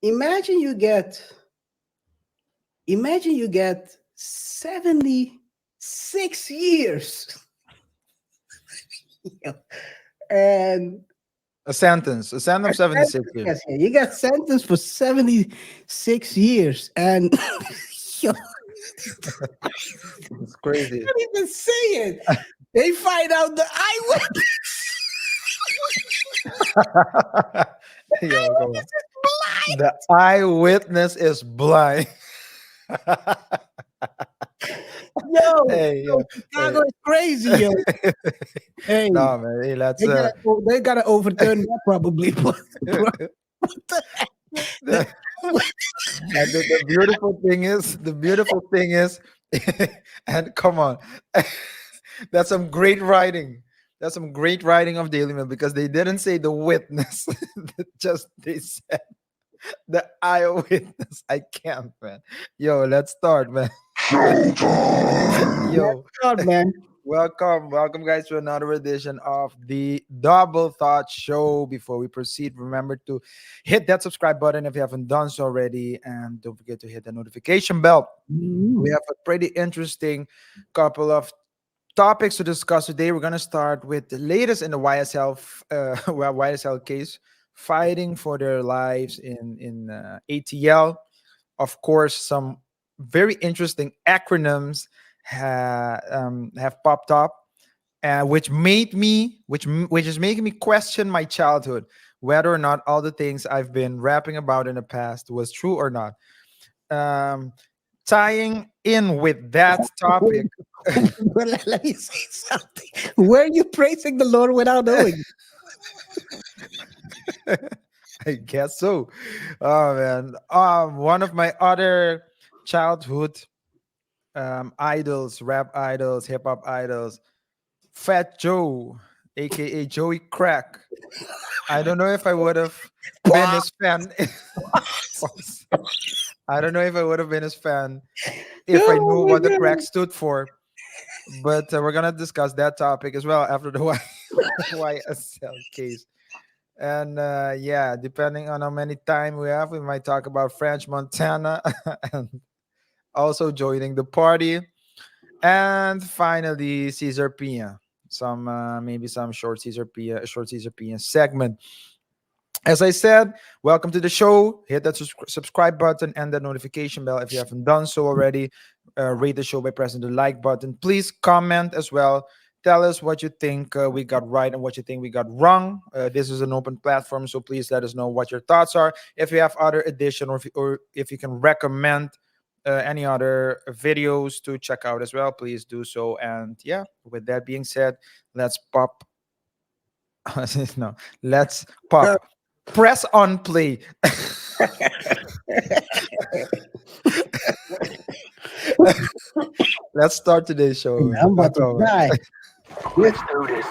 imagine you get imagine you get 76 years. And A sentence of 76 years. yes, yeah, you got sentenced for 76 years. And yo, It's crazy. can't even say it. They find out the eyewitness. Yo, come on. Eyewitness is blind. The eyewitness is blind. Hey, Yo, yo, Chicago hey. is crazy, yo. Hey, No, man. Hey, let's. they gotta overturn that probably. Bro, what the heck? The- The, the beautiful thing is, and come on, that's some great writing. That's some great writing of Daily Mail because they didn't say the witness, just they said the eyewitness. I can't, man. Yo, let's start, man. Let's Yo, start, man. welcome, guys, to another edition of the Double Thought Show. Before we proceed, remember to hit that subscribe button if you haven't done so already, and don't forget to hit the notification bell. We Mhm. have a pretty interesting couple of topics to discuss today. We're gonna start with the latest in the YSL case, fighting for their lives in ATL. Of course, some very interesting acronyms have popped up, which is making me question my childhood, whether or not all the things I've been rapping about in the past was true or not. Um, Tying in with that topic, Well, let me say something. Were you praising the Lord without knowing? I guess so. Oh man, one of my other childhood idols, rap idols, hip hop idols, Fat Joe, aka Joey Crack. I don't know if I would have been his fan. I don't know if I would have been his fan if I Oh knew my what the crack God. stood for. But we're gonna discuss that topic as well after the YSL case. And yeah, depending on how many time we have, we might talk about French Montana and also joining the party. And finally, Caesar Pia. Some maybe some short Caesar Pia segment. As I said, welcome to the show. Hit that subscribe button and the notification bell if you haven't done so already. Rate the show by pressing the like button. Please comment as well. Tell us what you think we got right and what you think we got wrong. This is an open platform, so please let us know what your thoughts are. If you have other edition or if you can recommend any other videos to check out as well, please do so. And yeah, with that being said, let's pop. No, let's pop. Press on play. Let's start today's show, man. I'm about to Welcome. die. Let's do this.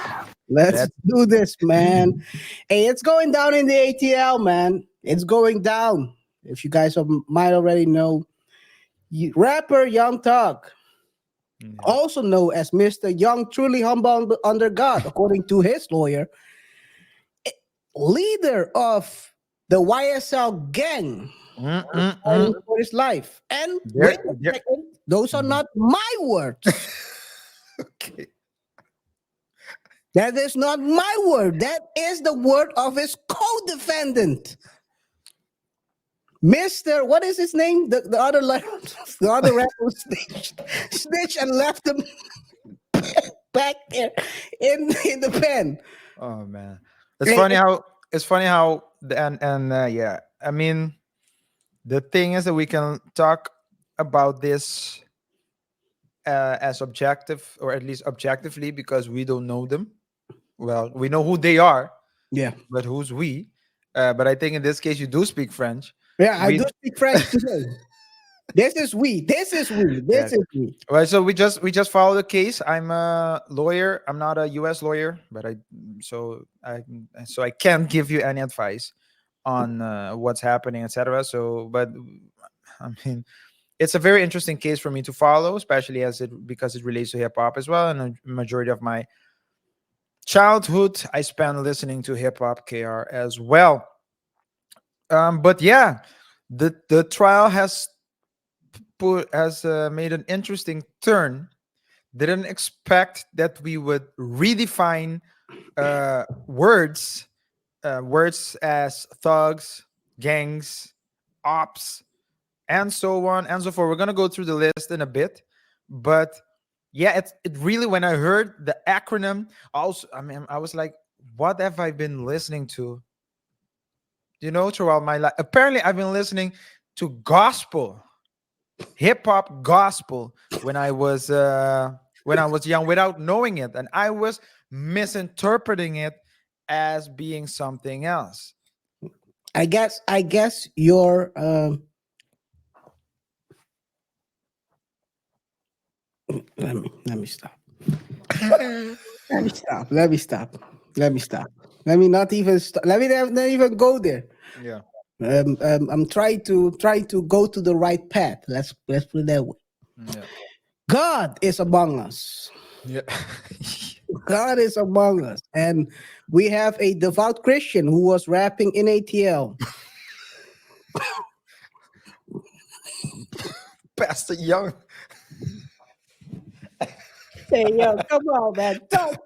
Let's Let's do this, man. Hey, it's going down in the ATL, man. It's going down. If you guys might already know, rapper Young Thug, yeah. also known as Mr. Young, truly humble under God, according to his lawyer, leader of the YSL gang, fighting Mm-mm-mm. for his life. And There, wait a there. second, those are Mhm. not my words. Okay. That is not my word. That is the word of his co-defendant, Mister. What is his name? The other the other rapper snitched and left him back there in the pen. Oh man, Hey, it's funny how and yeah. I mean, the thing is that we can talk about this as objective or at least objectively because we don't know them. Well, we know who they are, yeah, but who's we? But I think in this case, you do speak French. yeah. I do We speak French today. This is we. This is we. yeah. This is we. Right. So we just follow the case. I'm a lawyer. I'm not a U.S. lawyer, but I can't give you any advice on what's happening, etc. So, but I mean, it's a very interesting case for me to follow, especially as it because it relates to hip hop as well. And a majority of my childhood I spent listening to hip hop KR as well. But yeah. The trial has made an interesting turn. Didn't expect that we would redefine words, words as thugs, gangs, ops, and so on and so forth. We're gonna go through the list in a bit, but yeah, it really, when I heard the acronym, also, I mean, I was like, what have I been listening to? Throughout my life. Apparently, I've been listening to gospel, hip hop gospel when I was young without knowing it, and I was misinterpreting it as being something else. I guess your let me stop. Let me stop. Let me stop. Let me stop. Let me not even let me not even go there. Yeah. I'm trying to go to the right path. Let's put it that way. Yeah. God is among us. Yeah. God is among us, and we have a devout Christian who was rapping in ATL. Pastor Young. Hey, yo, come on, man. Don't,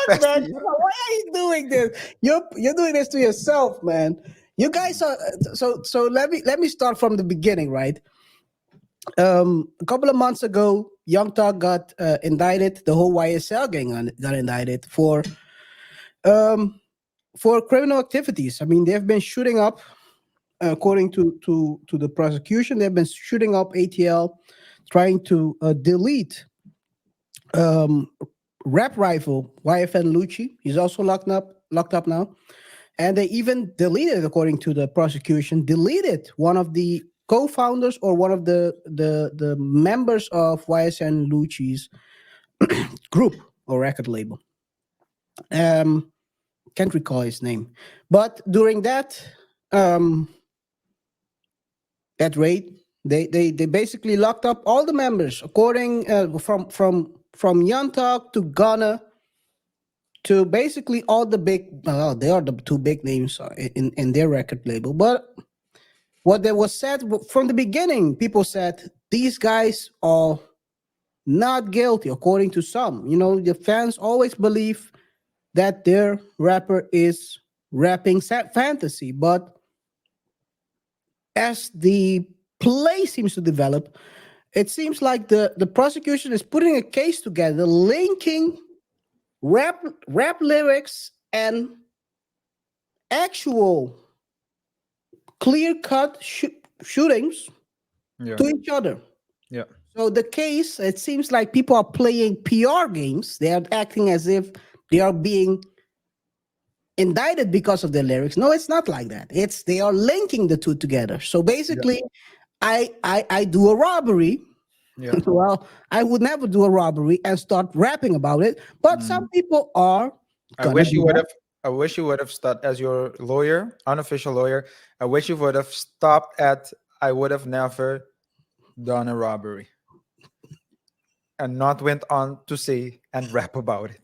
Pastor man. Young. Come on. Why are you doing this? You're doing this to yourself, man. You guys are so. Let me start from the beginning, right? A couple of months ago, Young Thug got indicted. The whole YSL gang got indicted um for criminal activities. I mean, they've been shooting up, according to the prosecution. They've been shooting up ATL, trying to delete um, rap rival YFN Lucci. He's also locked up now, and they even deleted, according to the prosecution, deleted one of the co-founders or one of the members of YSN Lucci's group or record label. Um, can't recall his name, but during um, that raid, they basically locked up all the members, according from Young Talk to Ghana to basically all the big. They are the two big names in their record label. But what there was said from the beginning, people said these guys are not guilty, according to some. The fans always believe that their rapper is rapping fantasy, but as the play seems to develop, it seems like the prosecution is putting a case together, linking rap lyrics and actual clear cut shootings Yeah. to each other. Yeah. So the case, it seems like people are playing PR games. They are acting as if they are being indicted because of their lyrics. No, it's not like that. It's they are linking the two together. So Yeah. basically, I do a robbery. Yeah. Well, I would never do a robbery and start rapping about it. But some Mm. people are I gonna wish do you would that. have. I wish you would have started as your lawyer, unofficial lawyer. I wish you would have stopped at. I would have never done a robbery, and not went on to say and rap about it.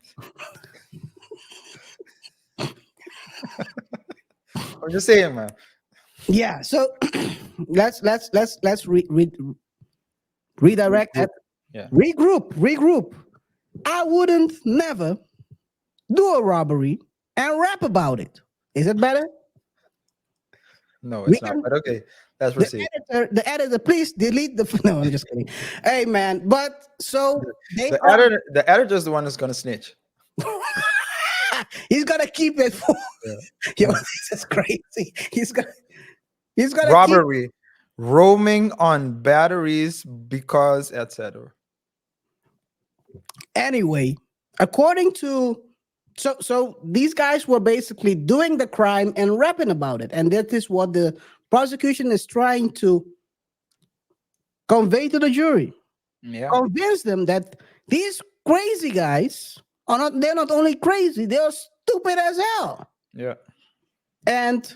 I'm just saying, man. Yeah. So let's redirect Group. that. Yeah. Regroup. I wouldn't never do a robbery and rap about it. Is it better? No, We it's not. can But okay, let's the proceed. editor, please delete the. No, I'm just kidding. Hey man, but so they The are. editor, the editor is the one that's gonna snitch. He's gonna keep it for. Yeah. Yo, this is crazy. He's gonna keep. Robbery, roaming on batteries because etc. Anyway, according to so these guys were basically doing the crime and rapping about it, and that is what the prosecution is trying to convey to the jury, Yeah. convince them that these crazy guys are not. They're not only crazy, they're stupid as hell. Yeah. And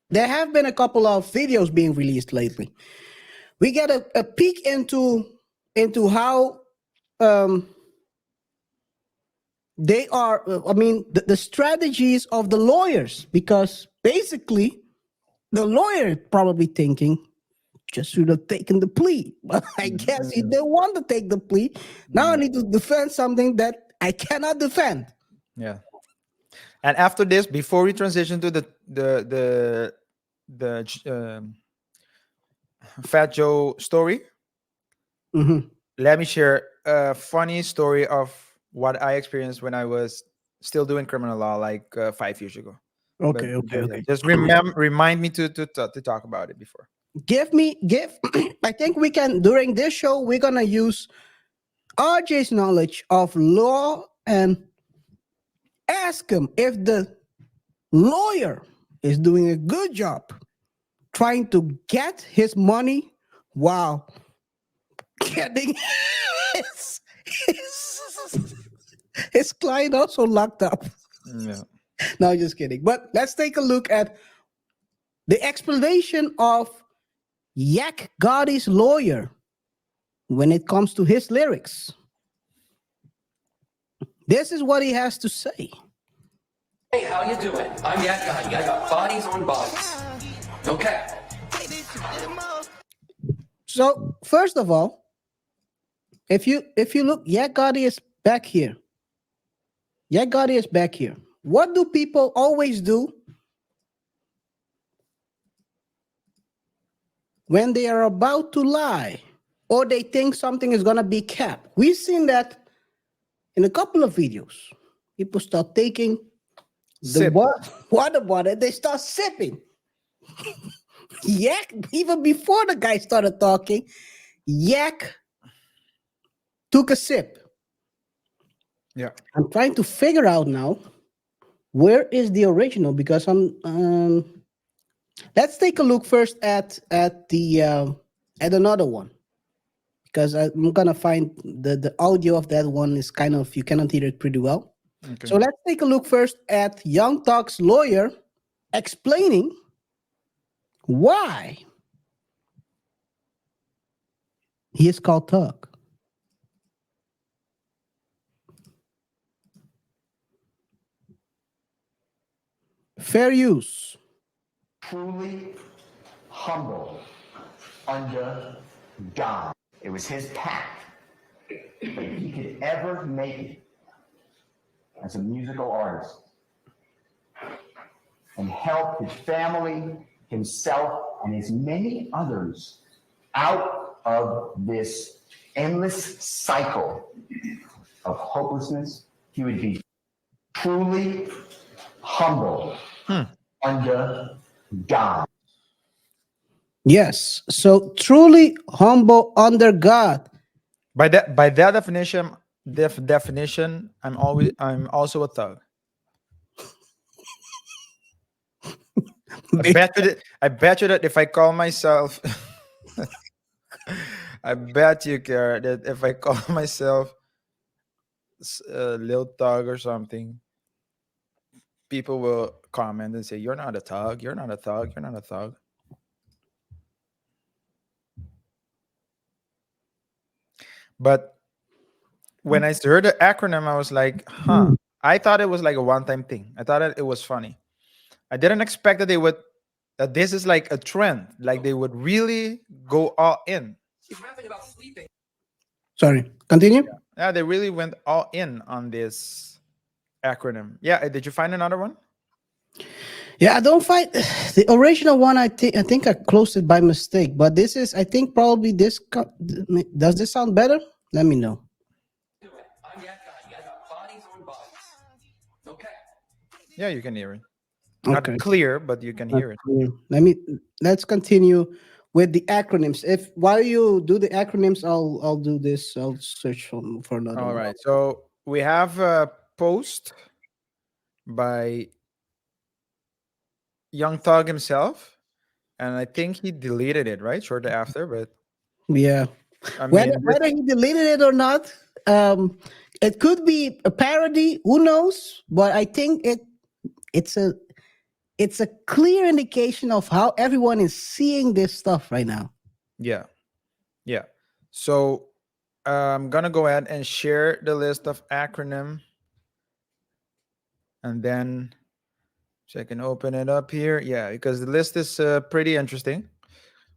there have been a couple of videos being released lately. We get a peek into how um, they are. I mean, the strategies of the lawyers, because basically The lawyer probably thinking, just should have taken the plea. But I guess he didn't want to take the plea. Now I Yeah. need to defend something that I cannot defend. Yeah. And after this, before we transition to the Fat Joe story, Mhm. let me share a funny story of what I experienced when I was still doing criminal law, like 5 years ago. Okay, okay, But yeah, okay. just remind me to talk about it before. Give. I think we can during this show we're gonna use RJ's knowledge of law and ask him if the lawyer is doing a good job trying to get his money while getting his, his, his client also locked up. Yeah. No, just kidding. But let's take a look at the explanation of Yak Gotti's lawyer when it comes to his lyrics. This is what he has to say. Hey, how you doing? I'm Yak Guy. I got bodies on bodies. Okay. So first of all, if you look, Yak Gotti is back here. Yak Gotti is back here. What do people always do when they are about to lie or they think something is gonna be kept? We've seen that in a couple of videos. People start taking the Sip. water bottle, they start sipping. Yak, even before the guy started talking, Yak took a sip. Yeah. I'm trying to figure out now where is the original because I'm. Let's take a look first at another one because I'm gonna find the audio of that one is kind of you cannot hear it pretty well. Okay. So let's take a look first at Young Thug's lawyer explaining why he is called Thug. Fair use. Truly humble under God. It was his path. But if he could ever make it as a musical artist and help his family, himself, and his many others out of this endless cycle of hopelessness, he would be truly humble under God. Yes. So truly humble under God. By that definition, I'm also a thug. I bet you that if I call myself I bet you care that if I call myself Lil Thug or something, people will comment and say, "You're not a thug. You're not a thug. You're not a thug." But when I heard the acronym, I was like, "Huh." I thought it was like a one-time thing. I thought that it was funny. I didn't expect that they would. That this is like a trend. Like they would really go all in. He's rapping about sleeping. Sorry. Continue. Yeah, they really went all in on this acronym. Yeah, did you find another one? Yeah, I don't find the original one. I think I closed it by mistake. But this is I think probably this. Does this sound better? Let me know. I'm Yak Guy. I got bodies on bodies. Okay. Yeah, you can hear it. Not Okay. clear, but you can Not hear it. clear. Let's continue with the acronyms. If while you do the acronyms, I'll do this. I'll search for another All one. right. So we have a post by Young Thug himself, and I think he deleted it right shortly after. But Yeah. I Whether mean, this, whether he deleted it or not, um, it could be a parody. Who knows? But I think it's a it's a clear indication of how everyone is seeing this stuff right now. yeah, yeah. So I'm gonna go ahead and share the list of acronym, and then So I can open it up here. Yeah, because the list is pretty interesting.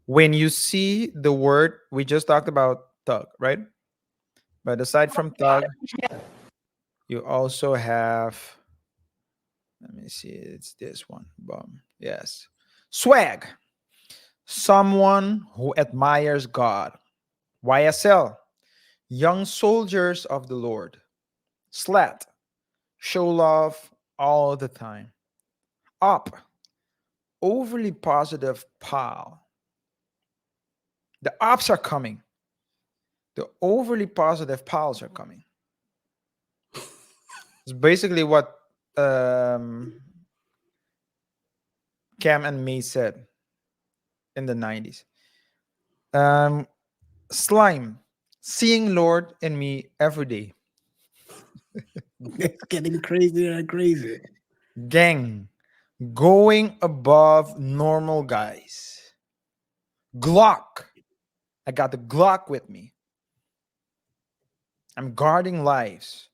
When you see the word, we just talked about thug, right? But aside from thug, you also have, let me see, it's this one. Bum. Yes. Swag. Someone who admires God. YSL. Young soldiers of the Lord. Slat. Show love all the time. Up. Overly positive pal. The ups are coming. The overly positive pals are coming. It's basically what Cam and May said in the 90s. Um, Slime, seeing Lord in me every day. It's getting crazier and crazier. Gang, going above normal guys. Glock, I got the Glock with me. I'm guarding lives,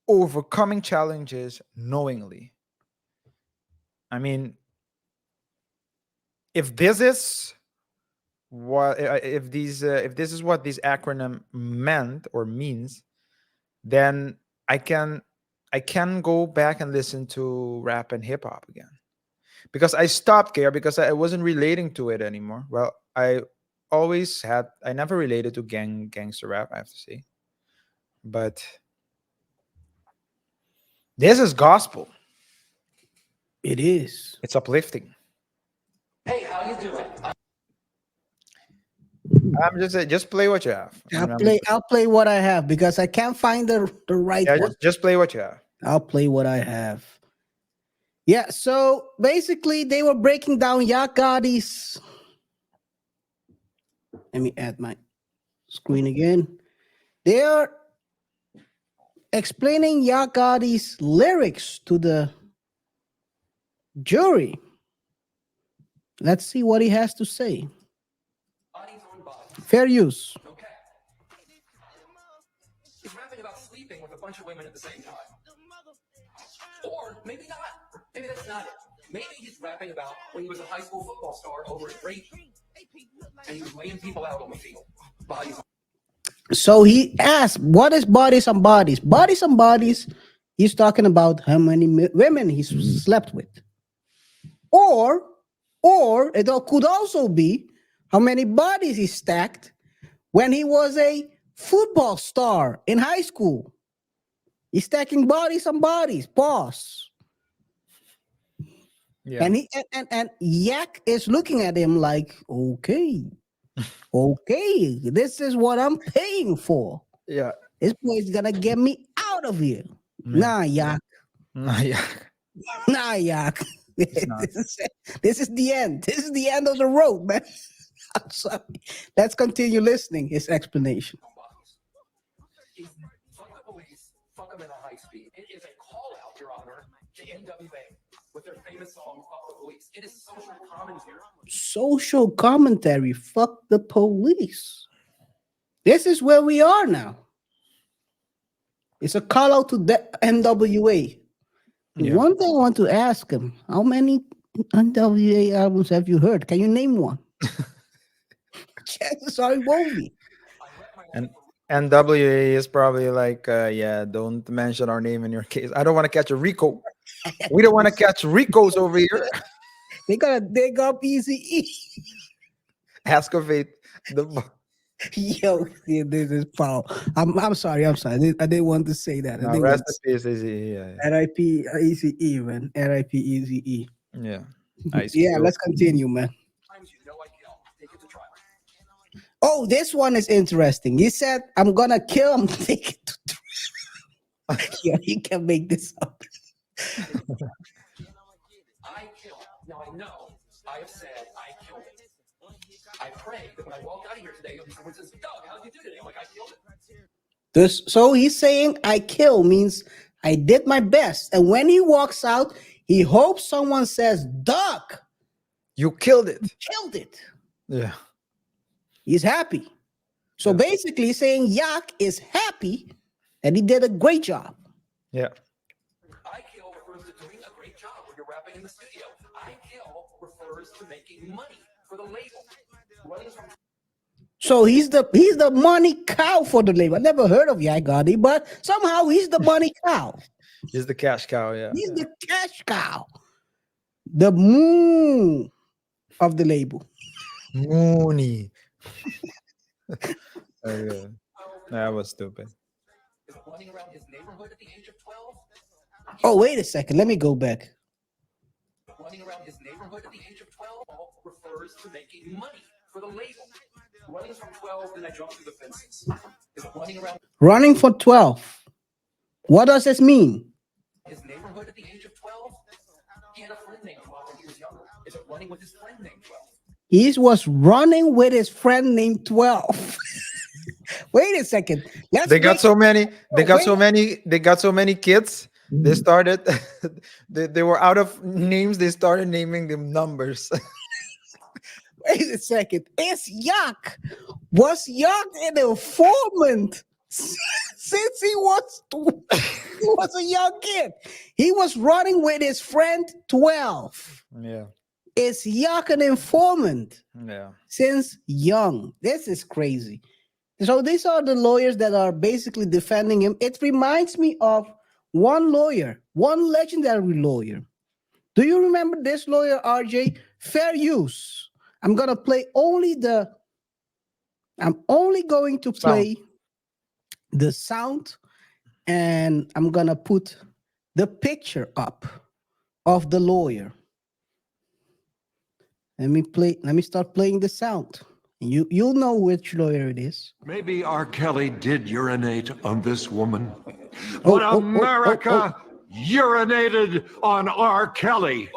overcoming challenges knowingly. I mean, if this is what if this is what this acronym meant or means, then I can go back and listen to rap and hip hop again, because I stopped KaiR because I wasn't relating to it anymore. Well, I never related to gangster rap, I have to say, but this is gospel. It is. It's uplifting. Hey, how you doing? I'm just play what you have. I'll play what I have because I can't find the right Yeah, one. just play what you have. I'll play what I have. Yeah, so basically they were breaking down Yakadi's. Let me add my screen again. They are explaining Yakadi's lyrics to the jury. Let's see what he has to say. Bodies on bodies. Fair use. Okay. He's rapping about sleeping with a bunch of women at the same time. Or maybe not. Maybe that's not it. Maybe he's rapping about when he was a high school football star over at Drake, and he was laying people out on the field. Bodies on So he asked, what is bodies on bodies? Bodies on bodies, he's talking about how many women he slept with. Or it could also be how many bodies he stacked when he was a football star in high school. He's stacking bodies on bodies. Pause. Yeah. And and Yak is looking at him like, okay, this is what I'm paying for. Yeah. This boy's gonna get me out of here. Yeah. Nah, Yak. Yeah. Nah, Yak. not. This is the end. This is the end of the road, man. I'm sorry. Let's continue listening. His explanation. bodies. He's fuck the police, fuck them in a high speed. It is a call out, Your Honor, to NWA with their famous song "Fuck the Police." It is social commentary. Social commentary. Fuck the police. This is where we are now. It's a call out to the NWA. Yeah. One thing I want to ask him: how many NWA albums have you heard? Can you name one? Chances are it won't be. And NWA is probably like, yeah, don't mention our name in your case. I don't want to catch a Rico. We don't want to catch Ricos over here. They gotta dig up Easy E. Excavate the. Yo, yeah, this is foul. I'm sorry. I didn't want to say that. I No, didn't rest want in peace, Izzy. Yeah, to- R.I.P. Easy E, man. R.I.P. Easy E. yeah. Ice Yeah, Cube. let's continue, man. Times you know I kill. Take it to trial. Oh, this one is interesting. He said, "I'm gonna kill him." Take it to trial. Yeah, you can make this up. I kill. Now I know I have said I killed it. I pray that when I walk out of here today, someone says, "Doug, how'd you do today?" I'm like, "I killed it." So he's saying, "I kill" means I did my best. And when he walks out, he hopes someone says, "Doug, You killed it. killed it." Yeah. He's happy. So Yeah. basically, he's saying Yak is happy and he did a great job. Yeah. I kill refers to doing a great job when you're rapping in the refers to making money for the label. Running from So he's the money cow for the label. I never heard of Yai Gotti, but somehow he's the money cow. He's the cash cow. Yeah. He's the cash cow, the moon of the label. Mooney. Okay. That was stupid. is running around his neighborhood at the age of 12. Oh, wait a second. Let me go back. Running around his neighborhood at the age of 12 refers to making money for the label. Running from 12, then I jump through the fences. Is running around Running for 12. What does this mean? his neighborhood at the age of 12? He had a friend named 12 when he was younger. Is it running with his friend named 12? He was running with his friend named 12. Wait a second. They got so many. They got wait. so many. They got so many kids. They started. they were out of names. They started naming them numbers. Wait a second. It's Yak. Was Yak an informant since he was a young kid? He was running with his friend 12. Yeah. Is Yak an informant Yeah. since young? This is crazy. So these are the lawyers that are basically defending him. It reminds me of one lawyer, one legendary lawyer. Do you remember this lawyer, RJ? Fair use. I'm only going to play the sound, and I'm gonna put the picture up of the lawyer. Let me start playing the sound. You'll know which lawyer it is. Maybe R. Kelly did urinate on this woman, Oh, but oh, oh, America urinated on R. Kelly.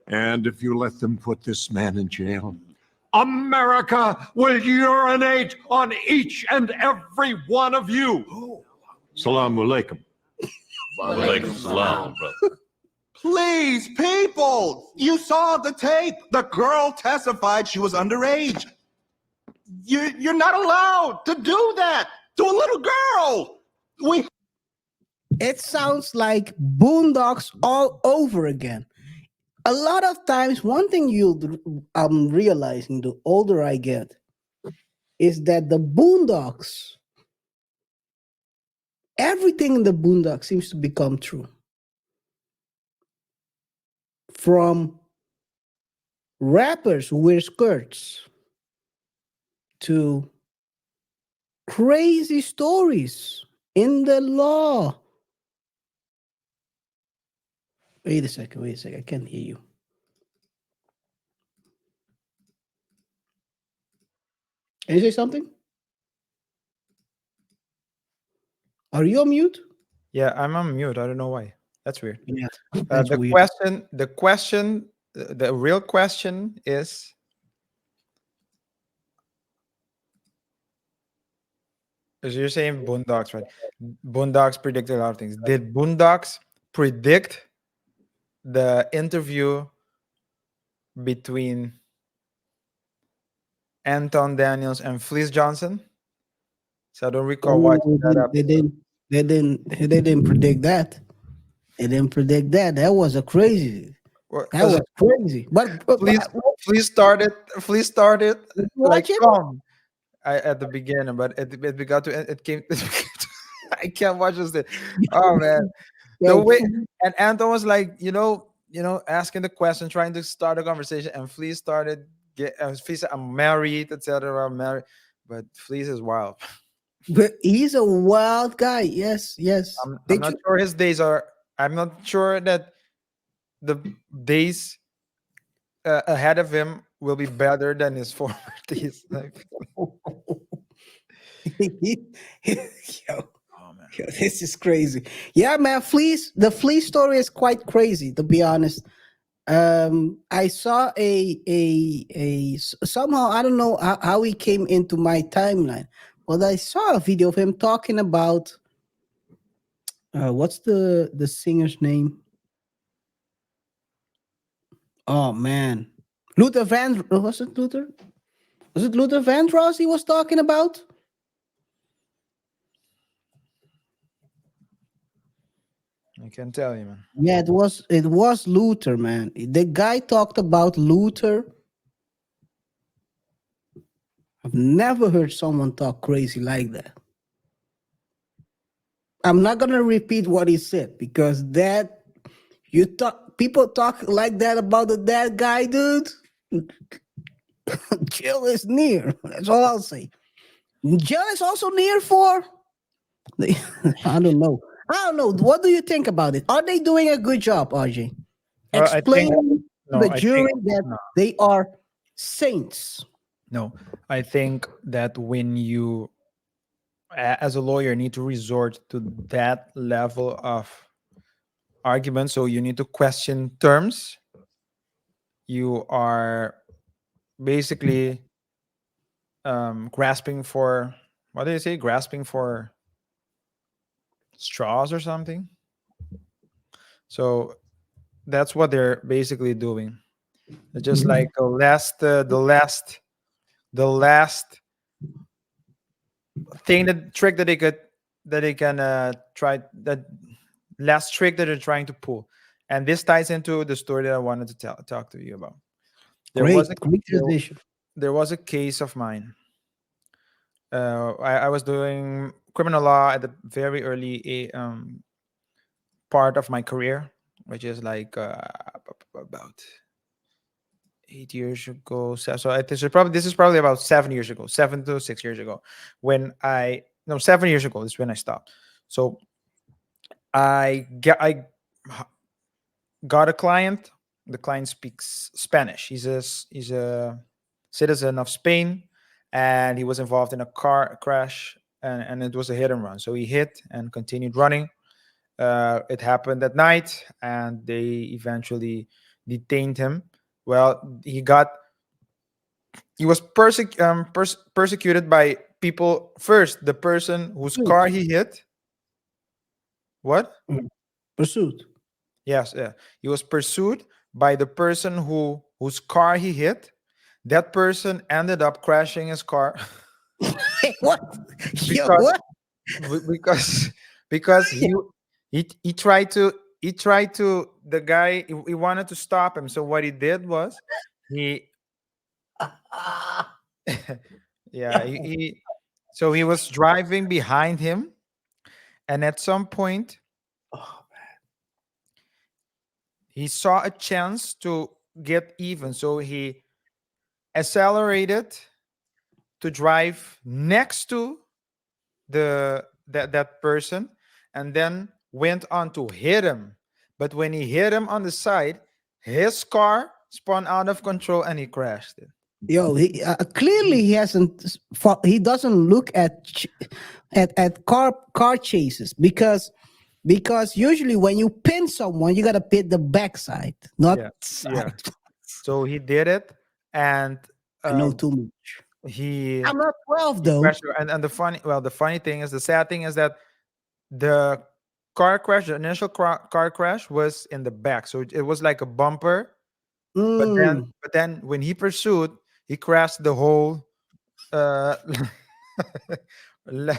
And if you let them put this man in jail, America will urinate on each and every one of you. Salam alaikum. Alaikum salam, brother. Please, people, you saw the tape. The girl testified she was underage. You're not allowed to do that to a little girl. It sounds like Boondocks all over again. A lot of times, one thing I'm realizing the older I get is that the Boondocks, everything in the Boondocks seems to become true. From rappers who wear skirts to crazy stories in the law. Wait a second. I can't hear you. Can you say something? Are you on mute? Yeah, I'm on mute. I don't know why. That's weird. Yeah, that's the weird. the real question is, as you're saying Boondocks, right? Boondocks predicted a lot of things. Did Boondocks predict the interview between Anton Daniels and Fleece Johnson? So I don't recall watching that up. They didn't predict that. They didn't predict that. That was crazy. That was crazy. But Fleece started like watch it? calm at the beginning, but it got to it came. I can't watch this. Oh man, the way and Anton was like, asking the question, trying to start a conversation, and Fleece started. Fleece said, "I'm married, etc. I'm married," but Fleece is wild. But he's a wild guy. Yes. I'm not sure his days are. I'm not sure that the days ahead of him will be better than his former days. Like, Yo, this is crazy. Yeah, man. The Fleece story is quite crazy, to be honest. I saw somehow, I don't know how he came into my timeline, but I saw a video of him talking about what's the singer's name? Oh man, Luther Van. Was it Luther? Was it Luther Vandross he was talking about? I can tell you, man. Yeah, it was Luther, man. The guy talked about Luther. I've never heard someone talk crazy like that. I'm not gonna repeat what he said because that you talk people talk like that about that guy, dude. Jail is near. That's all I'll say. Jail is also near for. I don't know. I don't know. What do you think about it? Are they doing a good job, RJ? I think Explaining to no. the I think jury that no. they are saints. No. I think that when you, as a lawyer, need to resort to that level of argument, so you need to question terms. You are basically grasping for, what do you say? Grasping for straws or something. So that's what they're basically doing. They're just like the last thing, that trick that they could, that they can try, that last trick that they're trying to pull. And this ties into the story that I wanted to talk to you about. There was a Great there, tradition. there was a case of mine. I was doing criminal law at the very early part of my career, which is like about 8 years ago. So this is probably about 7 years ago, 7 to 6 years ago, when I no 7 years ago is when I stopped. So I got a client. The client speaks Spanish. He's a citizen of Spain, and he was involved in a car crash, and it was a hit and run. So he hit and continued running. It happened at night, and they eventually detained him. Well, he was persecuted by people. First, the person whose car he hit. What? Pursuit. Yes, yeah. He was pursued by the person whose car he hit. That person ended up crashing his car Hey, what? Yo, because what? because because he tried to, the guy, he wanted to stop him. So what he did was he yeah so he was driving behind him, and at some point he saw a chance to get even. So he accelerated to drive next to that person, and then went on to hit him. But when he hit him on the side, his car spun out of control and he crashed it. Yo, clearly he hasn't. He doesn't look at at car chases because usually when you pin someone, you gotta pin the backside, not Yeah, yeah. side. So he did it, and I know um, too much. he I'm not 12 he though. crashed. And the funny thing is, the sad thing is that the car crash, the initial car crash, was in the back, so it was like a bumper. But then, Mm. when he pursued, he crashed the whole uh, le-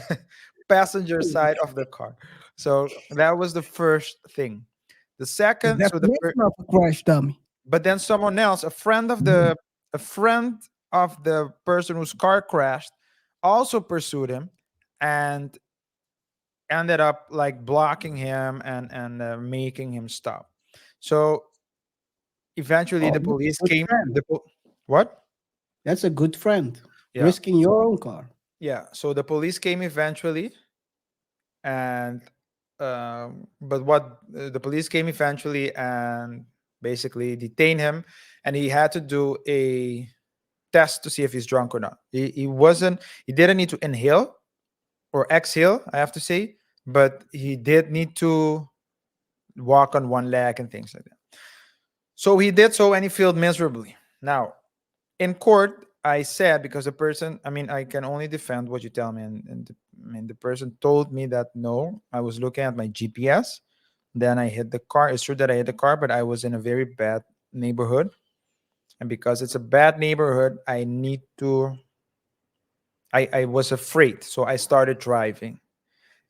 passenger side of the car. So that was the first thing. The The second, definition of a crash dummy. but then someone else, a friend of the person whose car crashed, also pursued him, and ended up like blocking him, and making him stop. So eventually Oh, the that's police a good came. friend. What? That's a good friend. Yeah, Risking your own car. yeah. So the police came eventually, and but what the police came eventually and basically detained him, and he had to do a test to see if he's drunk or not. He wasn't. He didn't need to inhale or exhale, I have to say, but he did need to walk on one leg and things like that. So he did so, and he failed miserably. Now, in court, I said, because the person, I mean, I can only defend what you tell me, and the person told me that no, I was looking at my GPS, then I hit the car. It's true that I hit the car, but I was in a very bad neighborhood, and because it's a bad neighborhood, I was afraid, so I started driving,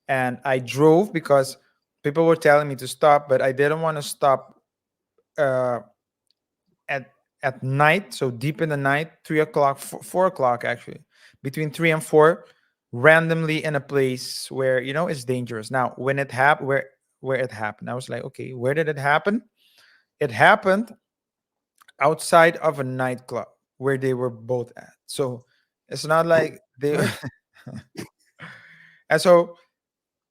and I drove because People were telling me to stop, but I didn't want to stop uh, at night, so deep in the night, 3 o'clock, 4 o'clock actually, between 3 and 4, randomly in a place where it's dangerous. Now, when it happened, where it happened, I was like, okay, where did it happen? It happened outside of a nightclub where they were both at. So it's not like they. What? And so,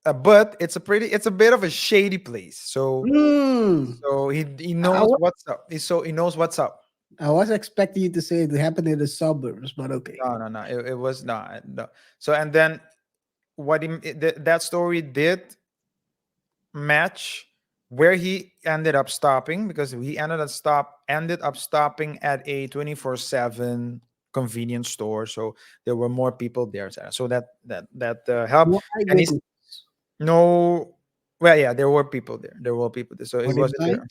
but it's a bit of a shady place. So Hmm. he I, I knows wa- what's up. He knows what's up. I was expecting you to say it happened in the suburbs, but okay. No, no, no. It was not. No. So and then that story did match where he ended up stopping, because he ended up stopping at a 24/7 convenience store. So there were more people there. So that helped. My And he's goodness. no. Well, yeah, there were people there. There were people there. So it Were they wasn't blind? there.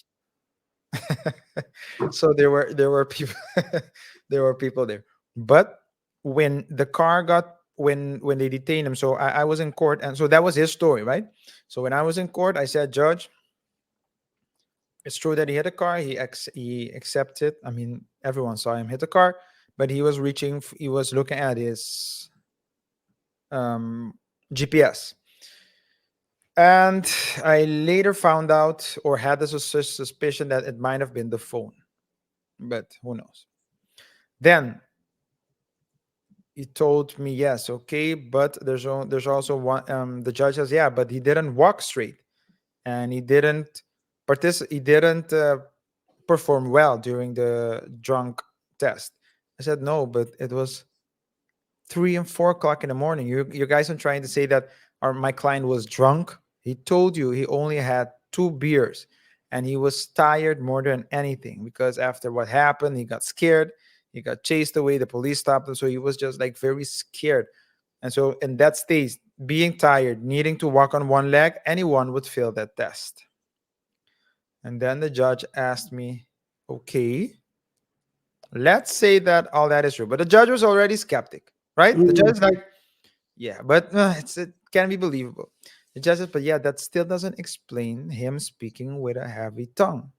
So there were people there were people there. But when the car got when they detained him, so I was in court, and so that was his story, right? So when I was in court, I said, Judge, it's true that he hit a car. He accepted. I mean, everyone saw him hit a car, but he was looking at his um, GPS. And I later found out, or had the suspicion, that it might have been the phone, but who knows? Then he told me, yes, okay, but there's also one. The judge says, yeah, but he didn't walk straight, and he didn't participate. He didn't perform well during the drunk test. I said, no, but it was 3 and 4 o'clock in the morning. You guys are trying to say that my client was drunk. He told you he only had 2 beers, and he was tired more than anything, because after what happened, he got scared. He got chased away. The police stopped him, so he was just like very scared. And so in that stage, being tired, needing to walk on one leg, anyone would fail that test. And then the judge asked me, okay, let's say that all that is true. But the judge was already skeptic, right? The judge is like, yeah, but it can be believable. The judge says, but yeah, that still doesn't explain him speaking with a heavy tongue.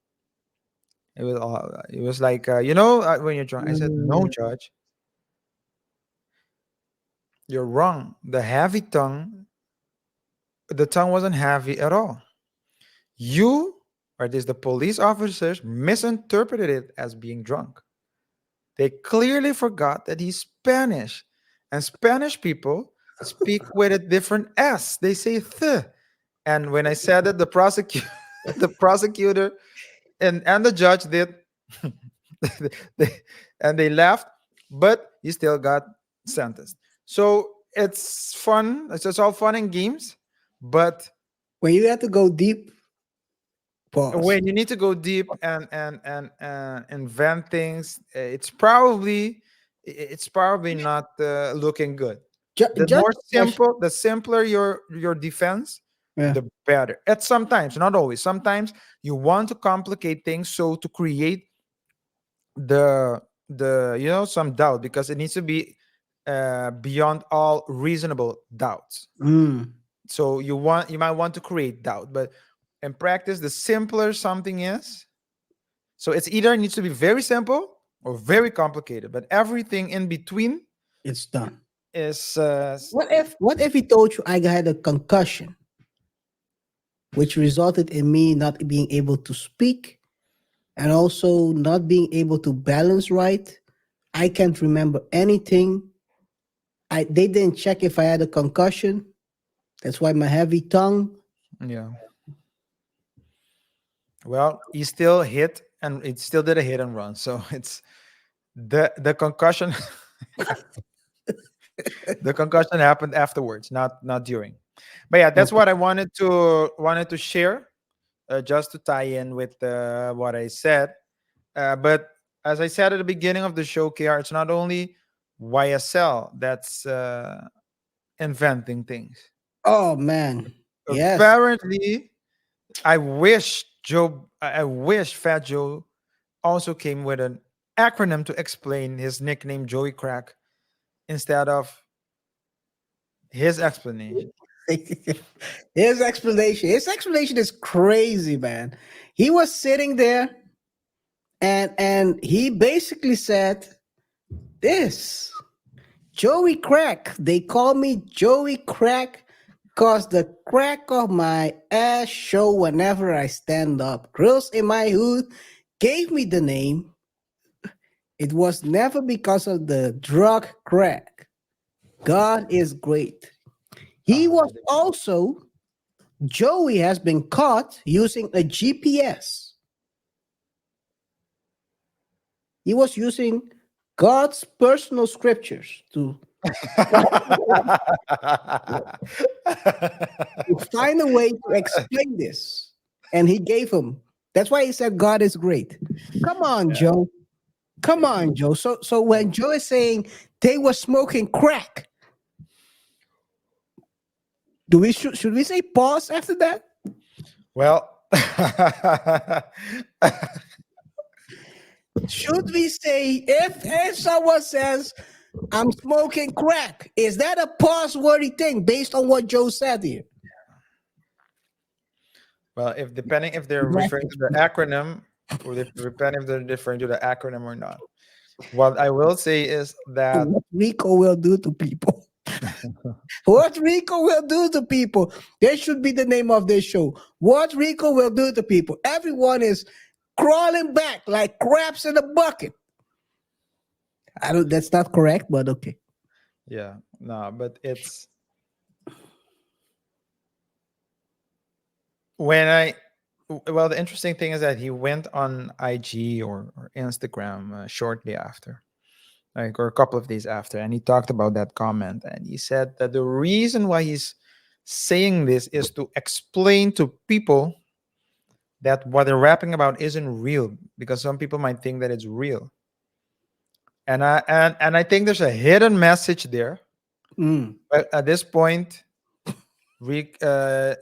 It was like, when you're drunk. I said, no, Mm. judge, you're wrong. The tongue wasn't heavy at all. You, or at least the police officers, misinterpreted it as being drunk. They clearly forgot that he's Spanish, and Spanish people speak with a different S. They say th. And when I said that, the prosecutor, the prosecutor, and the judge did, they, and they laughed, but he still got sentenced. So it's fun. It's just all fun and games, but When you had to go deep, pause. when you need to go deep and invent things, it's probably not looking good. The Just more a question. the simpler your defense, Yeah. the better. At sometimes, not always. Sometimes you want to complicate things, so to create some doubt, because it needs to be beyond all reasonable doubts. Mm. So you might want to create doubt, but in practice, the simpler something is, so it's either needs to be very simple or very complicated, but everything in between It's done. is What if he told you I had a concussion, which resulted in me not being able to speak and also not being able to balance right? I can't remember anything. They didn't check if I had a concussion. That's why my heavy tongue. yeah. Well, he still hit, and it still did a hit and run. So it's the concussion. The concussion happened afterwards, not during. But yeah, that's Okay. what I wanted to share, just to tie in with what I said. But as I said at the beginning of the show, KR, it's not only YSL that's inventing things. Oh man. Yes. Apparently, I wish Fat Joe also came with an acronym to explain his nickname Joey Crack instead of his explanation. His explanation. His explanation is crazy, man. He was sitting there and he basically said this. Joey Crack. They call me Joey Crack cause the crack of my ass show whenever I stand up. Girls in my hood gave me the name. It was never because of the drug crack. God is great. He was also, Joey has been caught using a GPS. He was using God's personal scriptures to find a way to explain this. And he gave him. That's why he said God is great. Come on, Joe. Come on, Joe. So when Joe is saying they were smoking crack, should we say pause after that? Well, Should we say if someone says I'm smoking crack, is that a pause-worthy thing based on what Joe said here? well, if depending if they're referring to the acronym, or depending if they're referring to the acronym or not. What I will say is that What Rico will do to people. What Rico will do to people. That should be the name of this show. What Rico will do to people. Everyone is crawling back like crabs in a bucket. That's not correct, but okay. yeah, no, but it's when well, the interesting thing is that he went on IG or Instagram shortly after, like, or a couple of days after, and he talked about that comment, and he said that the reason why he's saying this is to explain to people that what they're rapping about isn't real, because some people might think that it's real, and I think there's a hidden message there. Mm. But at this point,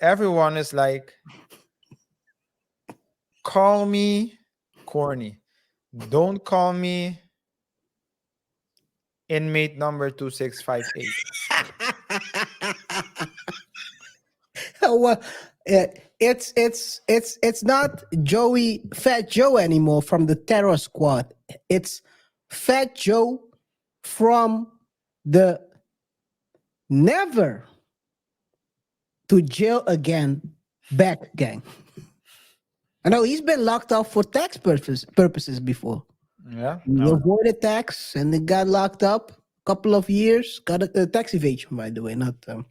everyone is like, call me corny, don't call me inmate number 2658. Well, it's not Fat Joe anymore from the Terror Squad. It's Fat Joe from the Never to Jail Again Back Gang. I know he's been locked up for tax purposes before. Yeah, He avoided tax and then got locked up a couple of years. Got a tax evasion, by the way, not. And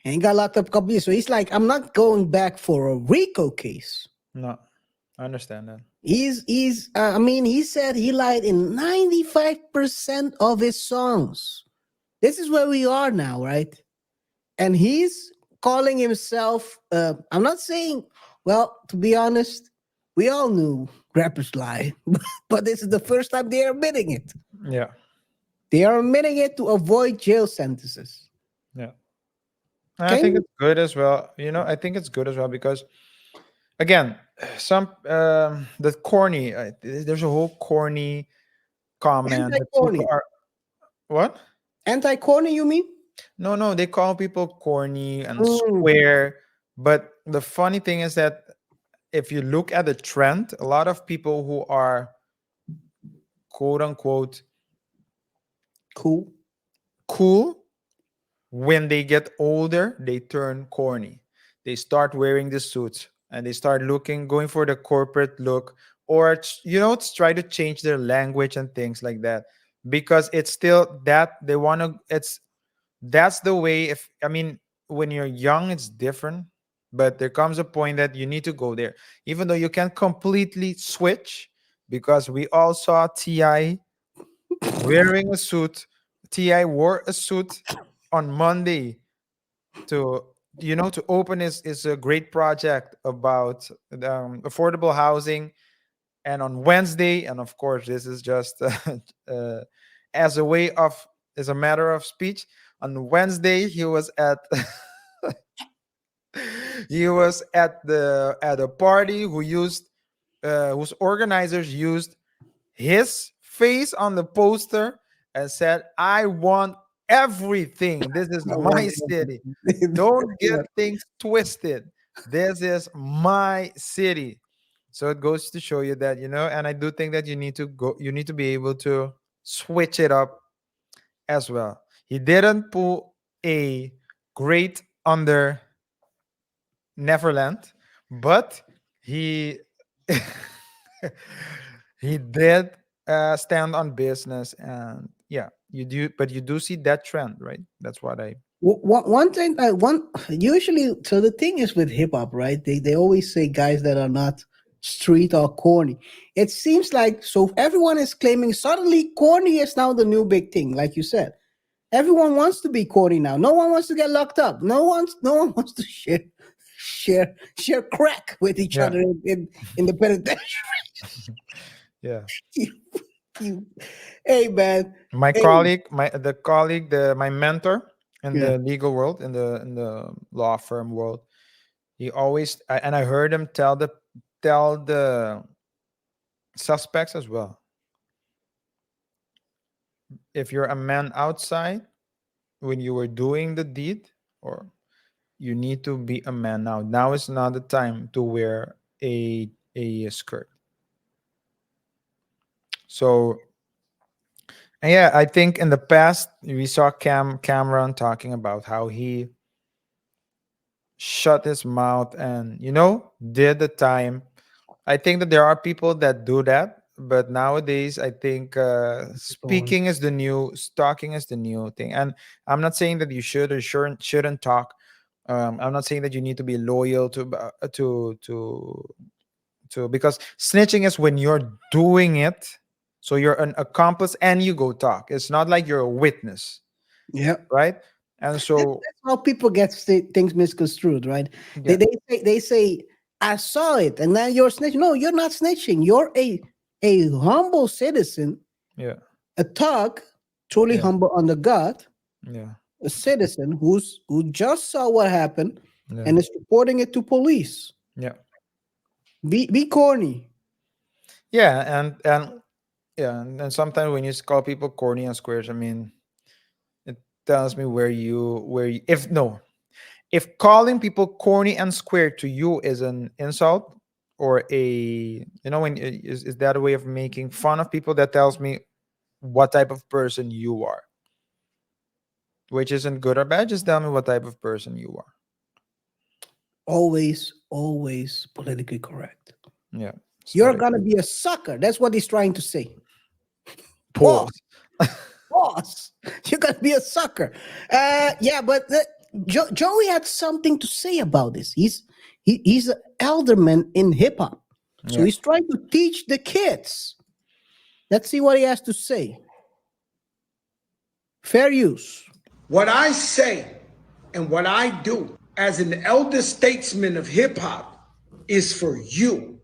he got locked up a couple years. So he's like, I'm not going back for a RICO case. no, I understand that. I mean, he said he lied in 95% of his songs. This is where we are now, right? And he's calling himself, I'm not saying, well, to be honest, we all knew rappers lie, but this is the first time they're admitting it. Yeah, They are admitting it to avoid jail sentences. yeah. I think it's good as well. I think it's good as well because, again, the corny. There's a whole corny comment. that Anti-corny. people are- What? Anti-corny, you mean? No, they call people corny and Mm. square. But the funny thing is that if you look at the trend, a lot of people who are quote unquote cool, when they get older, they turn corny. They start wearing the suits and they start going for the corporate look, or try to change their language and things like that, because it's still that they want to. That's the way. When you're young, it's different, but there comes a point that you need to go there, even though you can't completely switch, because we all saw Ti wearing a suit. Ti wore a suit on Monday to open his a great project about affordable housing, and on Wednesday, and of course this is just as a matter of speech, on Wednesday he was at at a party whose organizers used his face on the poster and said, I want everything. This is my city. Don't get things twisted. This is my city. So it goes to show you that, and I do think that you need to be able to switch it up as well. He didn't pull a great under Neverland, but he he did stand on business, and yeah, you do see that trend, right? That's what I. One thing, usually, so the thing is with hip hop, right? They always say guys that are not street or corny. It seems like so everyone is claiming suddenly corny is now the new big thing, like you said. Everyone wants to be corny now. No one wants to get locked up. No one wants to share crack with each Yeah. other in the penitentiary. Yeah. You, hey man, My hey, colleague, my mentor in yeah. the legal world, in the law firm world, he always and I heard him tell the suspects as well. If you're a man outside when you were doing the deed, or you need to be a man now. Now is not the time to wear a skirt. So, and yeah, I think in the past we saw Cameron talking about how he shut his mouth and did the time. I think that there are people that do that, but nowadays I think speaking is the new talking is the new thing. And I'm not saying that you should or shouldn't talk. I'm not saying that you need to be loyal to because snitching is when you're doing it, so you're an accomplice and you go talk. It's not like you're a witness, Yeah. right? And so That's how people get things misconstrued, right? yeah, They say I saw it, and then you're snitching. No, you're not snitching. You're a humble citizen, yeah, a thug, truly yeah, humble under God, yeah, a citizen who just saw what happened yeah, and is reporting it to police. yeah, Be corny. yeah, and yeah, and sometimes when you call people corny and squares, I mean, it tells me if no, if calling people corny and square to you is an insult, or when is that a way of making fun of people, that tells me what type of person you are, which isn't good or bad. Just tell me what type of person you are. Always politically correct. Yeah, that's You're what I gonna think. be a sucker. That's what he's trying to say. Pause. Boss, you're gonna be a sucker. Yeah, but Joey had something to say about this. He's an elderman in hip hop, so Yeah. he's trying to teach the kids. Let's see what he has to say. Fair use. What I say and what I do as an elder statesman of hip hop is for you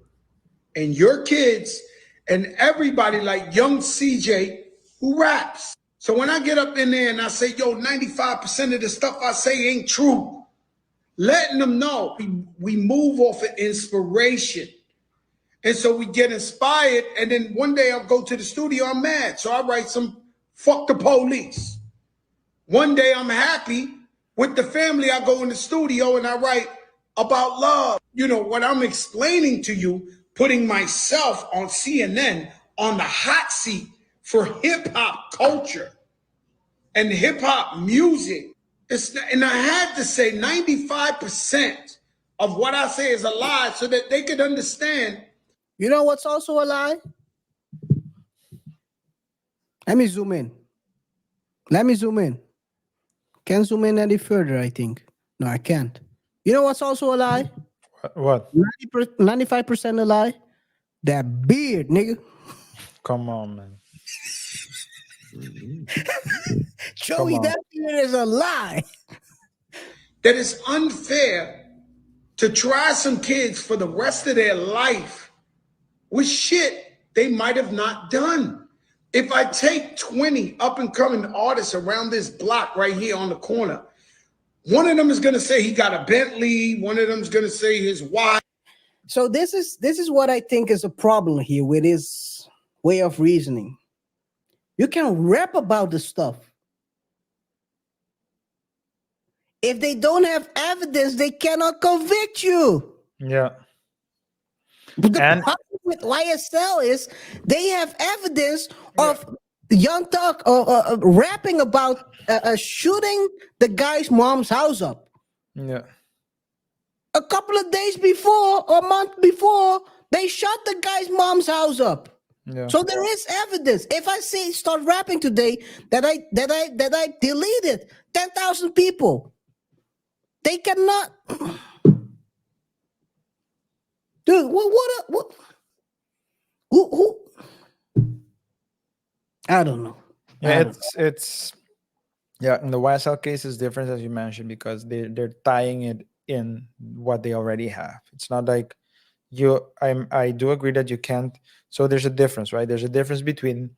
and your kids and everybody like young CJ who raps. So when I get up in there and I say, yo, 95% of the stuff I say ain't true, letting them know we move off of inspiration. And so we get inspired. And then one day I'll go to the studio, I'm mad. So I write some fuck the police. One day I'm happy with the family. I go in the studio and I write about love. What I'm explaining to you, putting myself on CNN on the hot seat for hip hop culture and hip hop music. And I had to say 95% of what I say is a lie so that they could understand. You know what's also a lie? Let me zoom in. Can't zoom in any further, I think. No, I can't. You know what's also a lie? What? 95% a lie? That beard, nigga. Come on, man. Joey, on. that beard is a lie. That it's unfair to try some kids for the rest of their life with shit they might have not done. If I take 20 up and coming artists around this block right here on the corner, one of them is going to say he got a Bentley. One of them is going to say his wife. So this is what I think is a problem here with his way of reasoning. You can rap about the stuff, If they don't have evidence, they cannot convict you. Yeah. But the And problem with YSL is they have evidence of Young Thug rapping about shooting the guy's mom's house up. yeah. A couple of days before or a month before, they shot the guy's mom's house up. Yeah. So there is evidence. If I say start rapping today, that I deleted 10,000 people, they cannot. Dude, what who? I don't know. Yeah, it's yeah, in the YSL case is different as you mentioned because they're tying it in what they already have. It's not like I do agree that you can't. So there's a difference, right? There's a difference between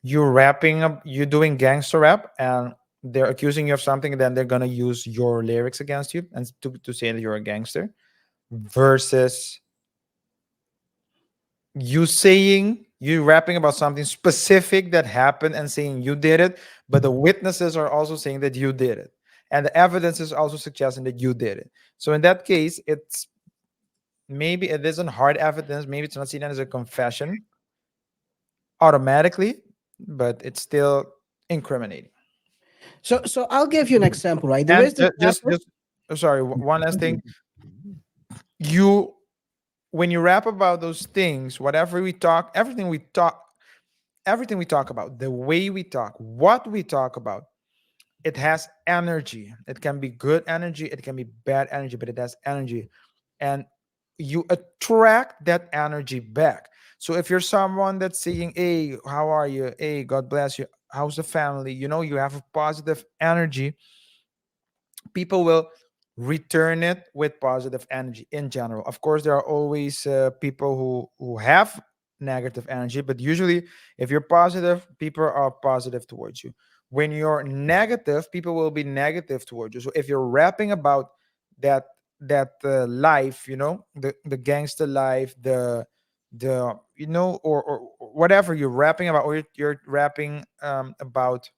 you rapping up, you doing gangster rap, and they're accusing you of something, and then they're gonna use your lyrics against you and to say that you're a gangster, versus you rapping about something specific that happened and saying you did it, but the witnesses are also saying that you did it, and the evidence is also suggesting that you did it. So in that case, it's maybe it isn't hard evidence, maybe it's not seen as a confession automatically, but it's still incriminating. So I'll give you an example, right? There And is this rapper. sorry, one last thing. You when you rap about those things, whatever we talk, everything we talk about, the way we talk, what we talk about, it has energy. It can be good energy, it can be bad energy, but it has energy. And you attract that energy back. So if you're someone that's saying, hey, how are you? Hey, God bless you. How's the family? You have a positive energy, people will return it with positive energy in general. Of course, there are always people who have negative energy, but usually, if you're positive, people are positive towards you. When you're negative, people will be negative towards you. So if you're rapping about that life, the gangster life, the or whatever you're rapping about, or you're rapping about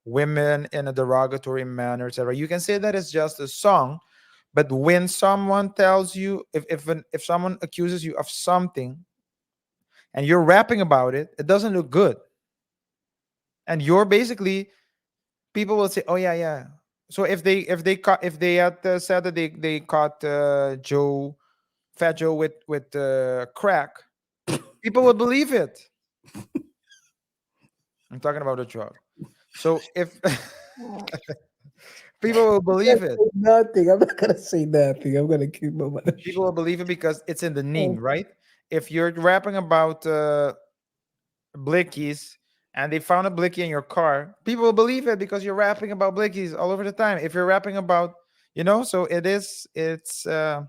women in a derogatory manner, etc. You can say that it's just a song, but when someone tells you, if someone accuses you of something, and you're rapping about it, it doesn't look good, and you're basically people will say, "Oh yeah, yeah." So if they had said that they caught Fat Joe with crack, people would believe it. I'm talking about a drug. So if people will believe it. Nothing. I'm not gonna say nothing. I'm gonna keep my mouth People shut. will believe it because it's in the name, right? If you're rapping about blickies and they found a blicky in your car, people will believe it because you're rapping about blickies all over the time. If you're rapping about, so So uh,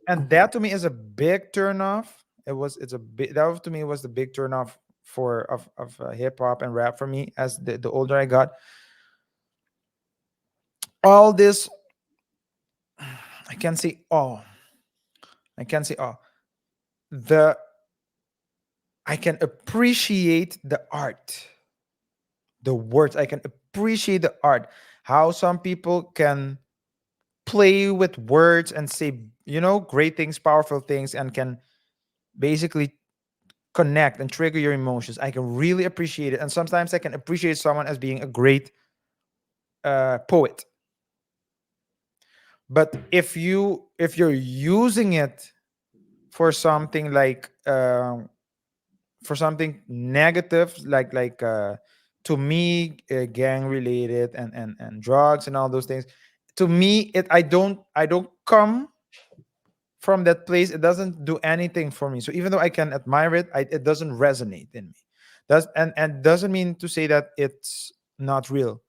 and that to me is a big turn off. It's a big, that to me was the big turn off of hip hop and rap for me as the older I got. All this, I can say all. I can say all. The I can appreciate the art, the words. I can appreciate the art. How some people can play with words and say, great things, powerful things, and can basically connect and trigger your emotions. I can really appreciate it. And sometimes I can appreciate someone as being a great poet. But if you're using it for something like for something negative, like to me, gang related and drugs and all those things, to me, I don't come from that place. It doesn't do anything for me. So even though I can admire it, it doesn't resonate in me. And doesn't mean to say that it's not real,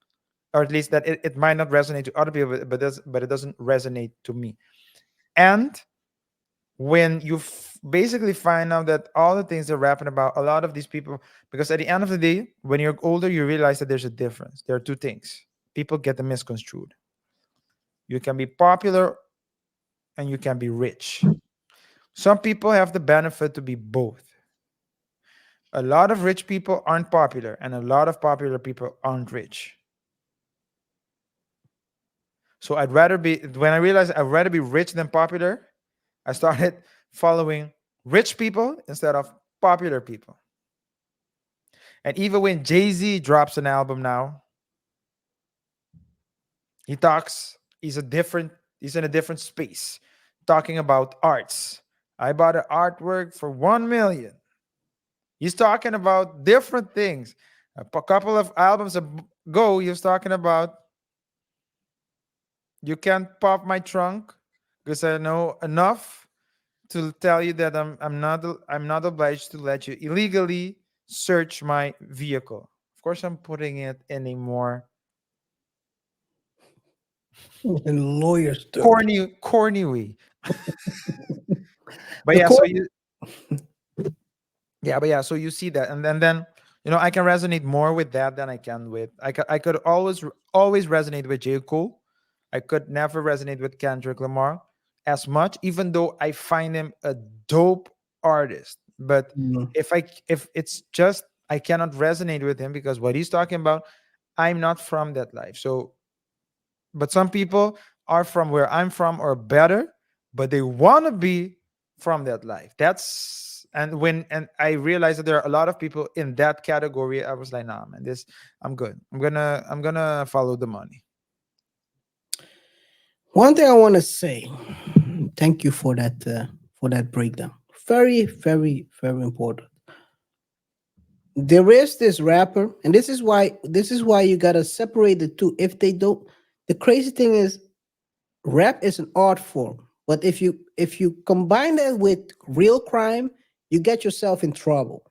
or at least that it might not resonate to other people, but it doesn't resonate to me. And when you basically find out that all the things they're rapping about, a lot of these people, because at the end of the day, when you're older, you realize that there's a difference. There are two things. People get them misconstrued. You can be popular and you can be rich. Some people have the benefit to be both. A lot of rich people aren't popular, and a lot of popular people aren't rich. So I'd rather be, when I realized I'd rather be rich than popular, I started following rich people instead of popular people. And even when Jay-Z drops an album now, he talks, he's in a different space, talking about arts. I bought an artwork for 1 million. He's talking about different things. Couple of albums ago, he was talking about, you can't pop my trunk because I know enough to tell you that I'm not obliged to let you illegally search my vehicle. Of course, I'm putting it in a more And lawyers do. corny way. But The yeah, so court. you but yeah, so you see that, and then I can resonate more with that than I can with I could always resonate with J. Cole. I could never resonate with Kendrick Lamar as much, even though I find him a dope artist. But Mm. if it's just I cannot resonate with him because what he's talking about, I'm not from that life. So, but some people are from where I'm from or better, but they want to be from that life. And I realized that there are a lot of people in that category. I was like, nah, man, I'm good. I'm gonna follow the money. One thing I want to say, thank you for that breakdown. Very, very, very important. There is this rapper, and this is why you gotta separate the two. If they don't, the crazy thing is, rap is an art form. But if you combine that with real crime, you get yourself in trouble.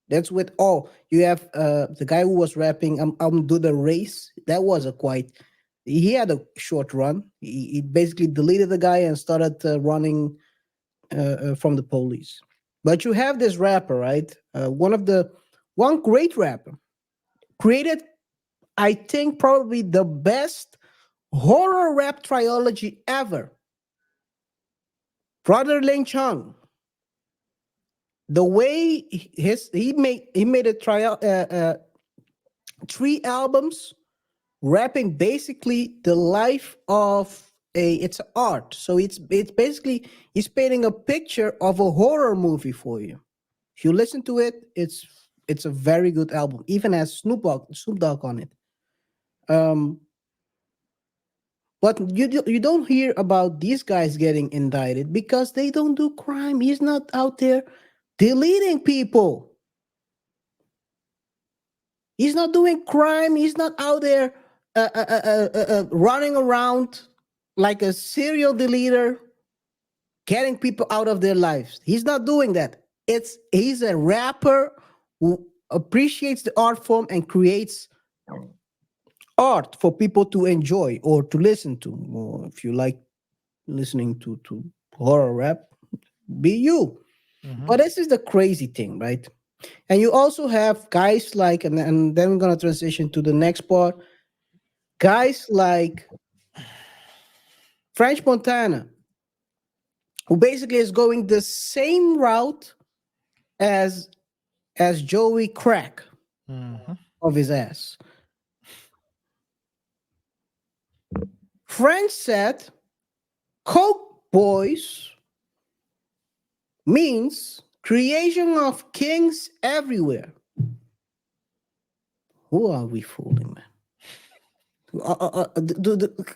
That's with all. You have the guy who was rapping, I'm do the race. That was a quite. He had a short run. He basically deleted the guy and started running from the police. But you have this rapper, right? One great rapper created, I think, probably the best horror rap trilogy ever. Brother Ling Chung. The way he made a trial 3 albums rapping basically the life of it's art. So it's basically he's painting a picture of a horror movie for you. If you listen to it, it's a very good album. Even has Snoop Dogg on it. Um, but you don't hear about these guys getting indicted because they don't do crime. He's not out there deleting people. He's not doing crime. He's not out there running around like a serial deleter, getting people out of their lives. He's not doing that. He's a rapper who appreciates the art form and creates art for people to enjoy or to listen to. Or if you like listening to horror rap, be you. Mhm. But this is the crazy thing, right? And you also have guys like, and then we're gonna transition to the next part. Guys like French Montana, who basically is going the same route as Joey Crack Mhm. of his ass. French said, "Coke Boys means creation of kings everywhere." Who are we fooling, man?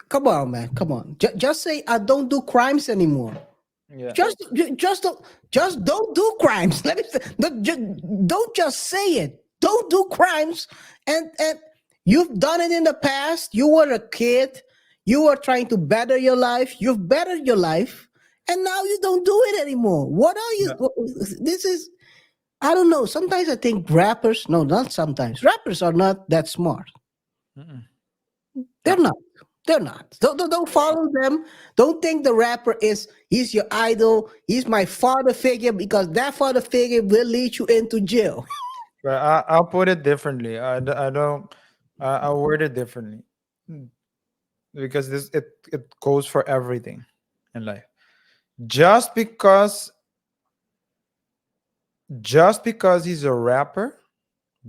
Come on, man. Come on. Just say I don't do crimes anymore. Yeah. Just don't do crimes. Let me say, don't just say it. Don't do crimes. And you've done it in the past. You were a kid. You were trying to better your life. You've bettered your life, and now you don't do it anymore. What are you? This is. I don't know. Sometimes I think rappers. No, not sometimes. Rappers are not that smart. Mm-mm. They're not. They're not. Don't follow them. Don't think the rapper he's your idol. He's my father figure because that father figure will lead you into jail. But I'll put it differently. I don't. I'll word it differently. Mm. Because it goes for everything in life. Just because just because he's a rapper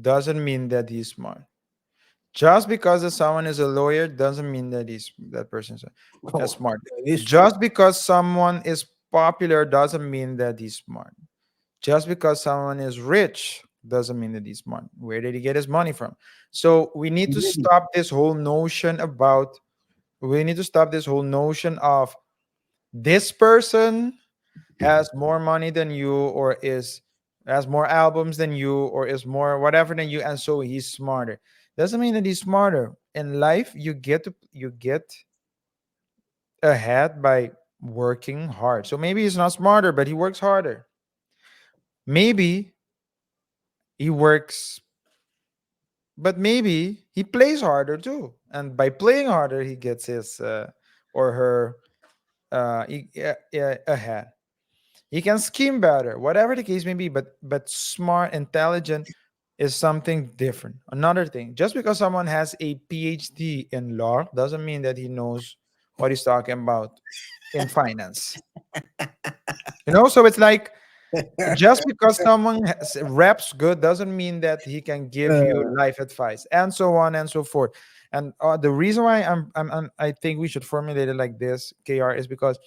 doesn't mean that he's smart. Just because that someone is a lawyer doesn't mean that that person is Oh, smart. it's Just because someone is popular doesn't mean that he's smart. Just because someone is rich doesn't mean that he's smart. Where did he get his money from? So we need to true. stop this whole notion about. We need to stop this whole notion of this person has more money than you, or is has more albums than you, or is more whatever than you, and so he's smarter. Doesn't mean that he's smarter. In life, you get ahead by working hard. So maybe he's not smarter, but he works harder. Maybe he works, but maybe he plays harder too. And by playing harder, he gets his or her ahead. He can scheme better, whatever the case may be. But smart, intelligent is something different. Another thing, just because someone has a PhD in law doesn't mean that he knows what he's talking about in finance. So it's like, just because someone raps good doesn't mean that he can give you Uh, life advice, and so on and so forth. And the reason why I think we should formulate it like this, KR, is because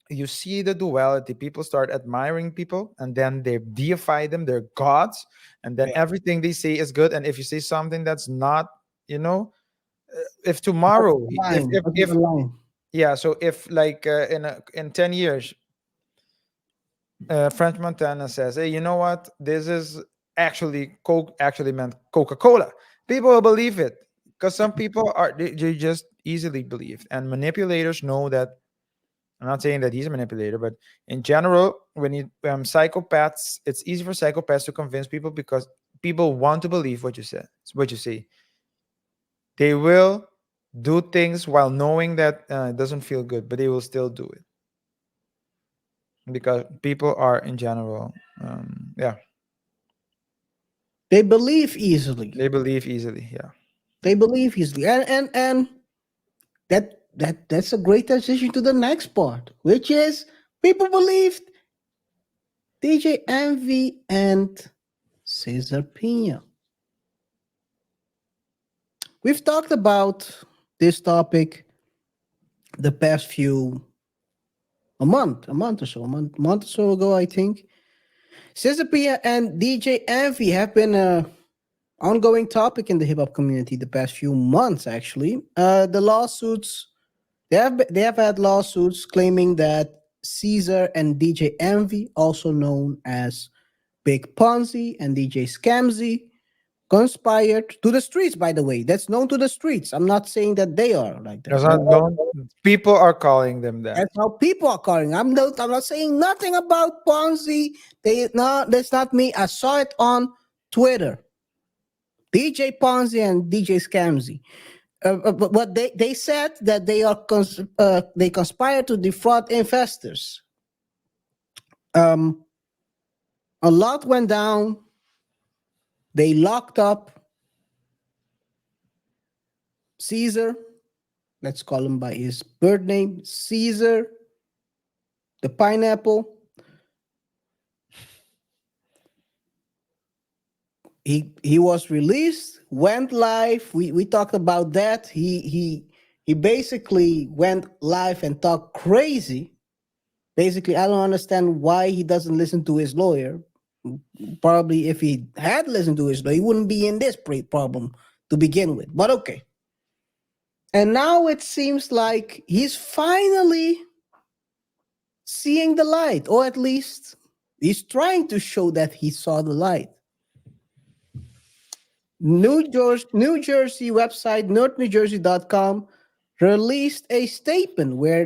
you see the duality. People start admiring people, and then they deify them, they're gods, and then yeah. everything they say is good. And if you say something that's not, you know if What's tomorrow, the line? What's if the line? yeah, so if like in 10 years, French Montana says, hey, you know what, this is actually Coke, actually meant Coca-Cola, people will believe it, because some people they just easily believe, and manipulators know that. I'm not saying that he's a manipulator, but in general, when you psychopaths, it's easy for psychopaths to convince people, because people want to believe what you said, what you say. They will do things while knowing that it doesn't feel good, but they will still do it, because people are in general, yeah, They believe easily. they believe easily. Yeah. They believe easily, and that's a great transition to the next part, which is people believed DJ Envy and Cesar Pina. We've talked about this topic the past few a month or so ago, I think. Cesar Pina and DJ Envy have been a ongoing topic in the hip hop community the past few months. Actually, the lawsuits they have had lawsuits claiming that Caesar and DJ Envy, also known as Big Ponzi and DJ Scamzy, conspired to the streets. By the way, that's known to the streets. I'm not saying that they are like that. There's not, don't people are calling them that. That's how people are calling. I'm not saying nothing about Ponzi. That's not me. I saw it on Twitter. DJ Ponzi and DJ Scamzy. But they said that they conspired to defraud investors. Um, a lot went down. They locked up Caesar. Let's call him by his bird name, Caesar, the pineapple. He was released, went live. We talked about that. He basically went live and talked crazy. Basically, I don't understand why he doesn't listen to his lawyer. Probably if he had listened to his lawyer, he wouldn't be in this problem to begin with. But okay. And now it seems like he's finally seeing the light, or at least he's trying to show that he saw the light. New Jersey website, northnewjersey.com, released a statement where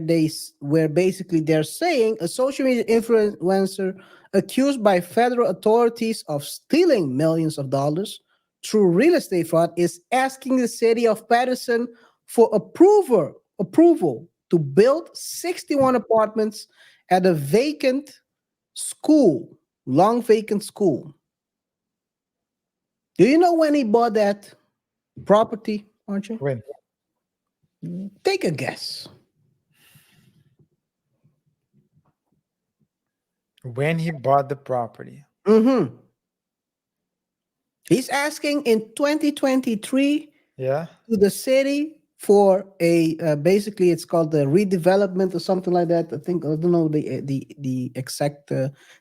basically they're saying a social media influencer accused by federal authorities of stealing millions of dollars through real estate fraud is asking the city of Patterson for approval to build 61 apartments at a long vacant school. Do you know when he bought that property, aren't you? When? Take a guess. When he bought the property. He's asking in 2023 Yeah. to the city for a basically it's called the redevelopment or something like that. I think I don't know the exact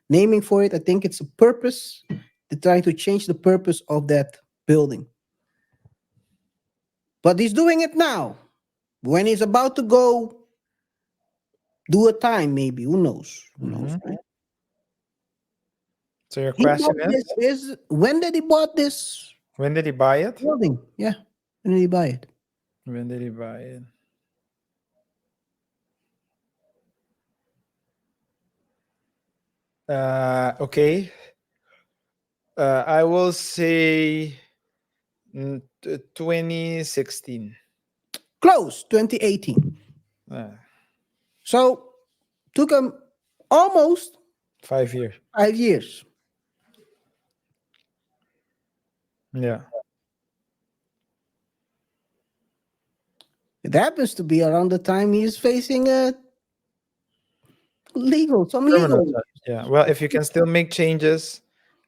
naming for it. I think it's a purpose. They're trying to change the purpose of that building, but he's doing it now. When he's about to go do a time, maybe who knows? Who knows? Mhm. Right? So your He bought question is, this. When did he bought this when did he buy it? building? Yeah, when did he buy it? When did he buy it? Okay. I will say 2016. Close, 2018. Uh, So took him almost 5 years. 5 years. Yeah. It happens to be around the time he's facing a some Criminal legal. charge. Yeah. Well, if you can still make changes,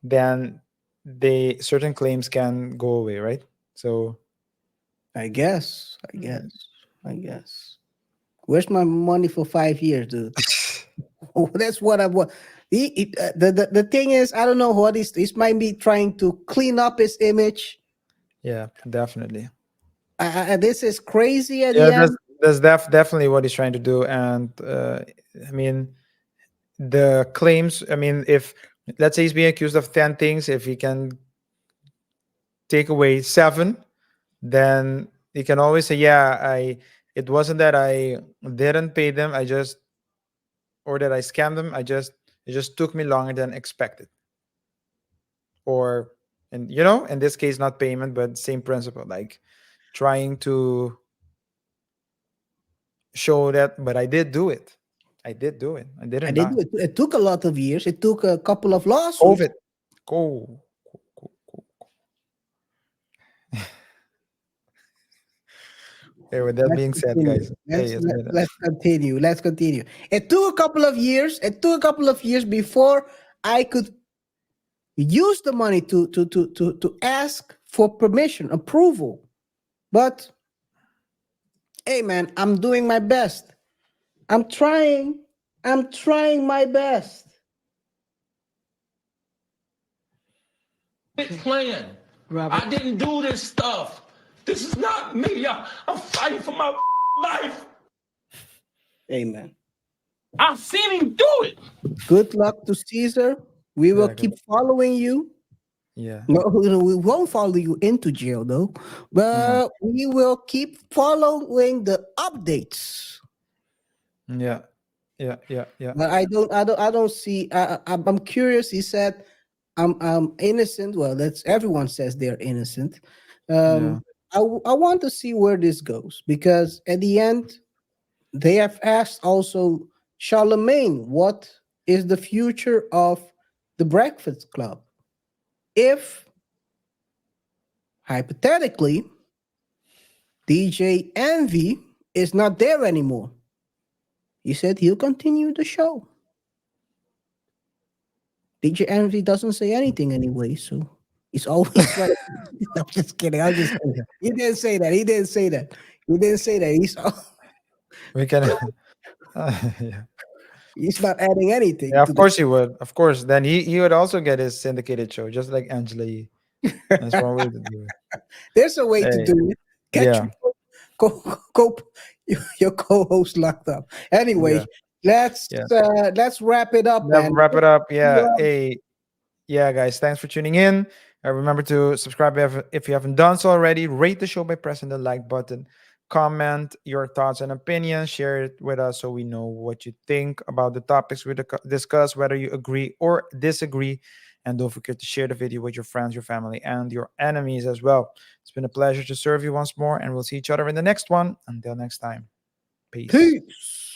then they certain claims can go away, right? So I guess. I guess. Where's my money for 5 years, dude? Oh, that's what I want. The thing is, I don't know what he's might be trying to clean up his image. yeah, definitely. This is crazy at Yeah, the end. that's definitely what he's trying to do. And I mean, the claims. I mean, if let's say he's being accused of 10 things, if he can take away 7, then he can always say, "Yeah, It wasn't that I didn't pay them. I just or that I scammed them. It just took me longer than expected." Or, and in this case, not payment, but same principle, like trying to show that, but I did do it. I did do it. I I didn't did lie. do it. It took a lot of years. It took a couple of lawsuits. COVID. Go. Hey, with that Let's being said, continue. guys, hey, it's been Let's continue. Let's continue. It took a couple of years. It took a couple of years before I could use the money to ask for permission, approval. But hey, man, I'm doing my best. I'm trying. I'm trying my best. Quit playing. I didn't do this stuff. This is not me. I'm fighting for my life. Amen. I've seen him do it. Good luck to Caesar. We will Yeah, keep following you. yeah, No, we won't follow you into jail though, but we will keep following the updates. yeah, yeah. But I don't see. I'm curious. He said, I'm innocent." Well, that's everyone says they're innocent. Yeah. I want to see where this goes because at the end, they have asked also Charlemagne, what is the future of the Breakfast Club? If hypothetically DJ Envy is not there anymore, he said he'll continue the show. DJ Envy doesn't say anything anyway, so he's always right. I'm just kidding. I'm just kidding. He didn't say that. He didn't say that. He didn't say that. We can. Yeah. He's not adding anything Yeah, to of course he would. Of course. Then he would also get his syndicated show, just like Angela Yee. That's one way to do it. There's a way to Hey, do it. Get yeah, your co-host locked up. Anyway, yeah, let's yeah. wrap it up, Never man. wrap it up. Yeah. Yeah. Hey, yeah, guys. Thanks for tuning in. Remember to subscribe if you haven't done so already. Rate the show by pressing the like button. Comment your thoughts and opinions. Share it with us so we know what you think about the topics we discuss, whether you agree or disagree. And don't forget to share the video with your friends, your family, and your enemies as well. It's been a pleasure to serve you once more, and we'll see each other in the next one. Until next time, peace. Peace.